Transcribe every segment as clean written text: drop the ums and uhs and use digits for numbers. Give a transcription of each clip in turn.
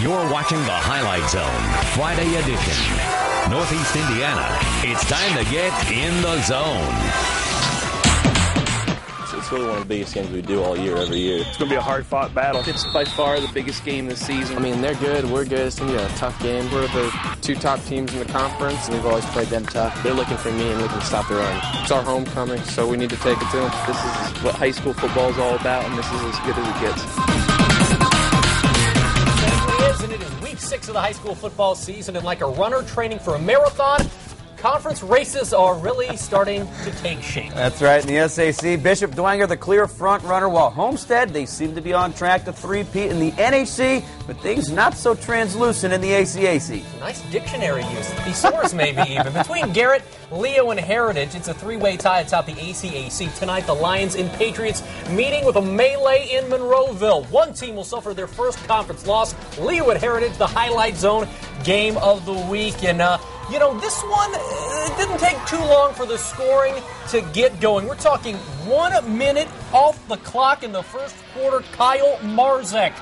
You're watching the Highlight Zone, Friday edition. Northeast Indiana, it's time to get in the zone. It's really one of the biggest games we do all year, every year. It's going to be a hard-fought battle. It's by far the biggest game this season. I mean, they're good, we're good. It's going to be a tough game. We're the two top teams in the conference, and we've always played them tough. They're looking for me, and we can stop the run. It's our homecoming, so we need to take it to them. This is what high school football is all about, and this is as good as it gets. And it is week 6 of the high school football season, and like a runner training for a marathon, conference races are really starting to take shape. That's right. In the SAC, Bishop Dwenger the clear front runner, while Homestead, they seem to be on track to three-peat in the NHC, but things not so translucent in the ACAC. Nice dictionary use. Thesaurus maybe even. Between Garrett, Leo, and Heritage, it's a three-way tie atop the ACAC. Tonight, the Lions and Patriots meeting with a melee in Monroeville. One team will suffer their first conference loss. Leo and Heritage, the Highlight Zone game of the week. And, you know, this one didn't take too long for the scoring to get going. We're talking 1 minute off the clock in the first quarter. Kyle Marzek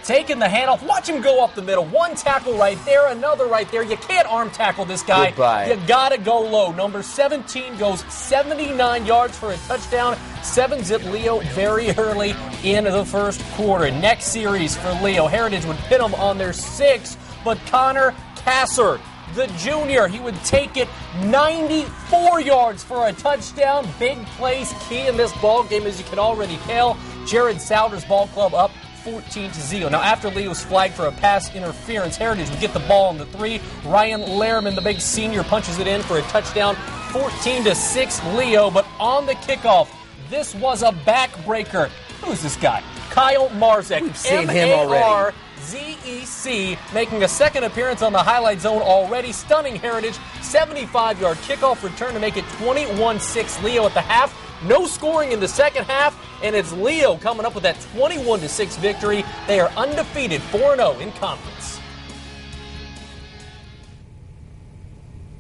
taking the handoff. Watch him go up the middle. One tackle right there, another right there. You can't arm tackle this guy. Goodbye. You got to go low. Number 17 goes 79 yards for a touchdown. 7-zip Leo very early in the first quarter. Next series for Leo. Heritage would pin them on their 6th, but Connor Kasser, the junior, he would take it 94 yards for a touchdown. Big plays key in this ball game, as you can already tell. Jared Souders ball club up 14-0. Now, after Leo's flagged for a pass interference, Heritage would get the ball on the 3. Ryan Lehrman, the big senior, punches it in for a touchdown. 14-6 Leo, but on the kickoff, this was a backbreaker. Who's this guy? Kyle Marzek. We've seen him already. ZEC making a second appearance on the Highlight Zone already. Stunning Heritage. 75-yard kickoff return to make it 21-6 Leo at the half. No scoring in the second half, and it's Leo coming up with that 21-6 victory. They are undefeated, 4-0 in conference.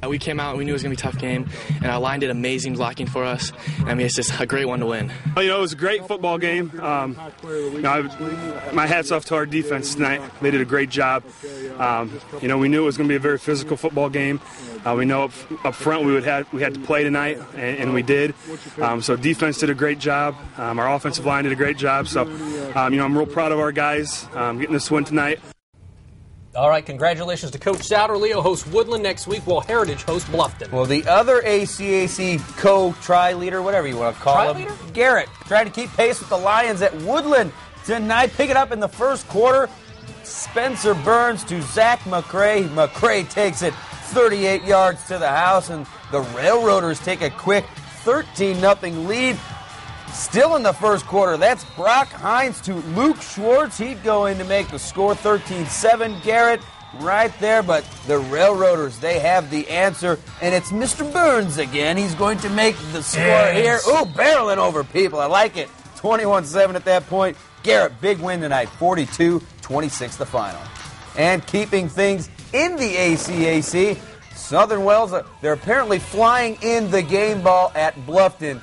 We came out and we knew it was going to be a tough game, and our line did amazing blocking for us. I mean, it's just a great one to win. You know, it was a great football game. My hat's off to our defense tonight. They did a great job. You know, we knew it was going to be a very physical football game. We know up front we had to play tonight, and we did. So defense did a great job. Our offensive line did a great job. So, you know, I'm real proud of our guys getting this win tonight. All right, congratulations to Coach Souter. Leo hosts Woodland next week, while Heritage hosts Bluffton. Well, the other ACAC co-tri-leader, whatever you want to call him, Garrett, trying to keep pace with the Lions at Woodland tonight. Pick it up in the first quarter. Spencer Burns to Zach McCray. McCray takes it 38 yards to the house, and the Railroaders take a quick 13-0 lead. Still in the first quarter, that's Brock Hines to Luke Schwartz. He'd go in to make the score 13-7. Garrett right there, but the Railroaders, they have the answer, and it's Mr. Burns again. He's going to make the score here. Ooh, barreling over people. I like it. 21-7 at that point. Garrett, big win tonight, 42-26 the final. And keeping things in the ACAC, Southern Wells, they're apparently flying in the game ball at Bluffton.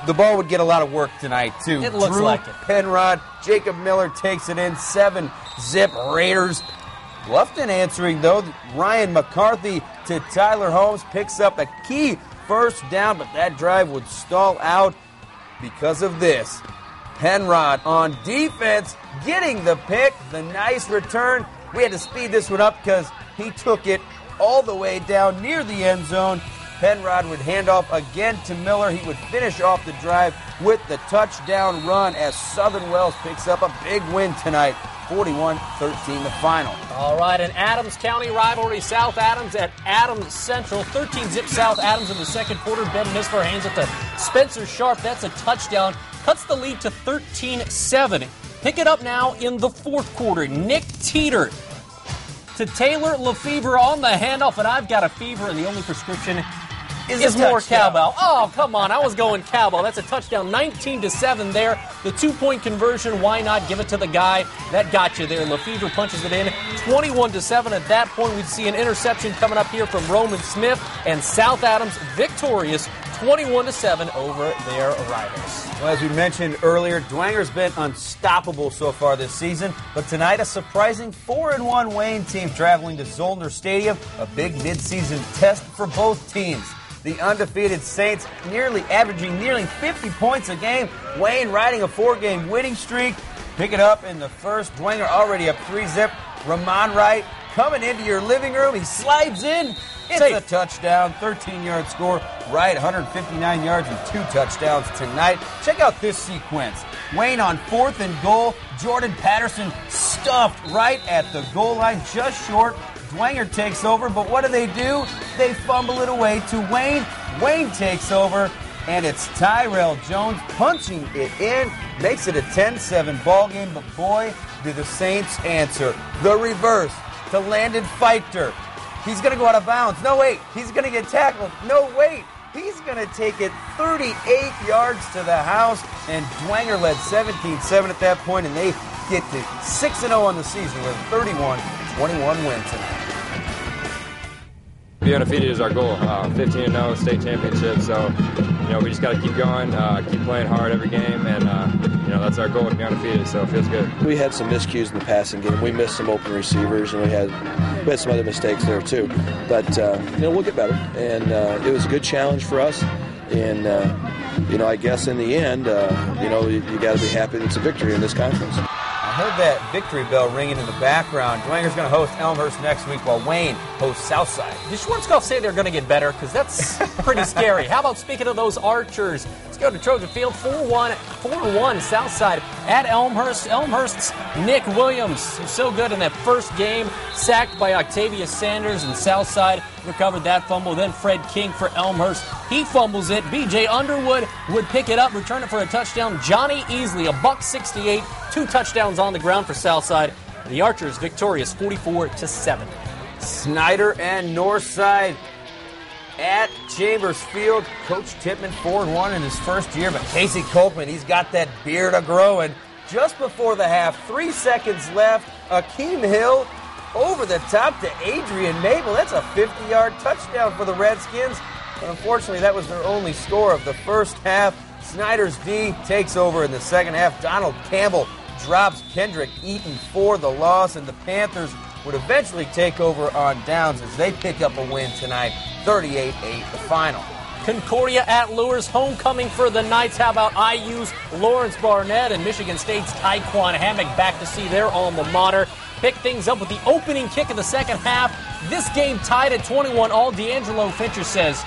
The ball would get a lot of work tonight, too. It looks Drew like it. Penrod, Jacob Miller takes it in, 7-zip Raiders. Bluffton answering, though. Ryan McCarthy to Tyler Holmes picks up a key first down, but that drive would stall out because of this. Penrod on defense, getting the pick, the nice return. We had to speed this one up because he took it all the way down near the end zone. Penrod would hand off again to Miller. He would finish off the drive with the touchdown run as Southern Wells picks up a big win tonight, 41-13 the final. All right, an Adams County rivalry. South Adams at Adams Central. 13-zip South Adams in the second quarter. Ben Misler hands it to Spencer Sharp. That's a touchdown. Cuts the lead to 13-7. Pick it up now in the fourth quarter. Nick Teeter to Taylor Lefevre on the handoff, and I've got a fever, and the only prescription is more cowbell. Oh, come on. I was going cowbell. That's a touchdown. 19-7 there. The 2-point conversion. Why not give it to the guy that got you there? Lefevre punches it in. 21-7. At that point, we'd see an interception coming up here from Roman Smith, and South Adams victorious 21-7 over their rivals. Well, as we mentioned earlier, Dwanger's been unstoppable so far this season, but tonight a surprising 4-1 Wayne team traveling to Zollner Stadium, a big midseason test for both teams. The undefeated Saints averaging nearly 50 points a game. Wayne riding a 4-game winning streak. Pick it up in the first. Dwanger already up 3-zip. Ramon Wright coming into your living room. He slides in. It's a touchdown, 13-yard score. Wright, 159 yards and 2 touchdowns tonight. Check out this sequence. Wayne on 4th and goal. Jordan Patterson stuffed right at the goal line, just short. Dwanger takes over, but what do? They fumble it away to Wayne. Wayne takes over, and it's Tyrell Jones punching it in. Makes it a 10-7 ball game, but boy, do the Saints answer. The reverse to Landon Fichter. He's going to go out of bounds. No, wait. He's going to get tackled. No, wait. He's going to take it 38 yards to the house, and Dwanger led 17-7 at that point, and they get to 6-0 on the season with a 31-21 win tonight. Be undefeated is our goal. 15-0 state championship. So, we just got to keep going, keep playing hard every game, and that's our goal, to be undefeated. So it feels good. We had some miscues in the passing game. We missed some open receivers, and we had some other mistakes there too. But we'll get better, and it was a good challenge for us. And I guess in the end, you got to be happy that it's a victory in this conference. I heard that victory bell ringing in the background. Dwanger's going to host Elmhurst next week while Wayne hosts Southside. Did Schwarzkopf say they're going to get better? Because that's pretty scary. How about speaking of those Archers? Let's go to Trojan Field. 4-1 Southside at Elmhurst. Elmhurst's Nick Williams, who's so good in that first game, sacked by Octavius Sanders, and Southside recovered that fumble. Then Fred King for Elmhurst. He fumbles it. B.J. Underwood would pick it up, return it for a touchdown. Johnny Easley, $168, 2 touchdowns on the ground for Southside. The Archers victorious 44-7. Snyder and Northside at Chambers Field. Coach Tippmann 4-1 in his first year, but Casey Colkman, he's got that beard a-growing. Just before the half, 3 seconds left. Akeem Hill over the top to Adrian Mabel. That's a 50-yard touchdown for the Redskins. But unfortunately, that was their only score of the first half. Snyder's D takes over in the second half. Donald Campbell drops Kendrick Eaton for the loss, and the Panthers would eventually take over on downs as they pick up a win tonight, 38-8 the final. Concordia at Lures, homecoming for the Knights. How about IU's Lawrence Barnett and Michigan State's Tyquan Hammock back to see their alma mater pick things up with the opening kick of the second half. This game tied at 21 all. D'Angelo Fincher says,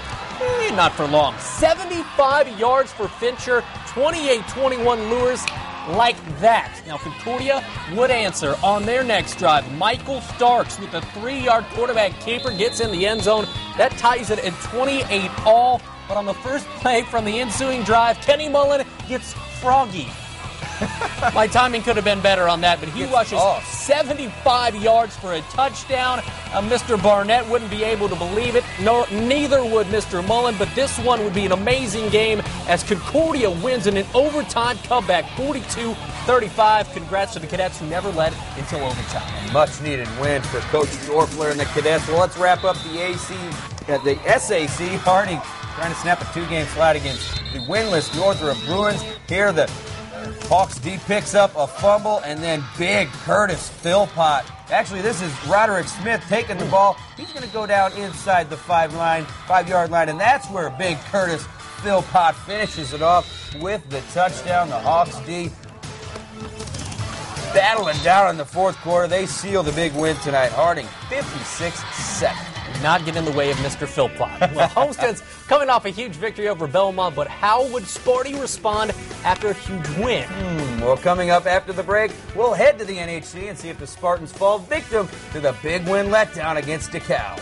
not for long. 75 yards for Fincher, 28-21 Lures. Like that. Now, Concordia would answer on their next drive. Michael Starks with a 3-yard quarterback keeper gets in the end zone. That ties it at 28 all. But on the first play from the ensuing drive, Kenny Mullen gets froggy. My timing could have been better on that, but he rushes 75 yards for a touchdown. Mr. Barnett wouldn't be able to believe it. No, neither would Mr. Mullen, but this one would be an amazing game as Concordia wins in an overtime comeback, 42-35. Congrats to the Cadets who never led until overtime. A much-needed win for Coach Dorfler and the Cadets. Well, let's wrap up the SAC. Harding trying to snap a 2-game slide against the winless Northrop Bruins. Here the Hawks D picks up a fumble, and then big Curtis Philpott. Actually, this is Roderick Smith taking the ball. He's going to go down inside the 5-yard line, and that's where big Curtis Philpott finishes it off with the touchdown. The Hawks D battling down in the fourth quarter. They seal the big win tonight. Harding 56-7. Not get in the way of Mr. Philpott. Well, Homestead's coming off a huge victory over Belmont, but how would Sparty respond after a huge win? Well, coming up after the break, we'll head to the NHC and see if the Spartans fall victim to the big win letdown against DeKalb.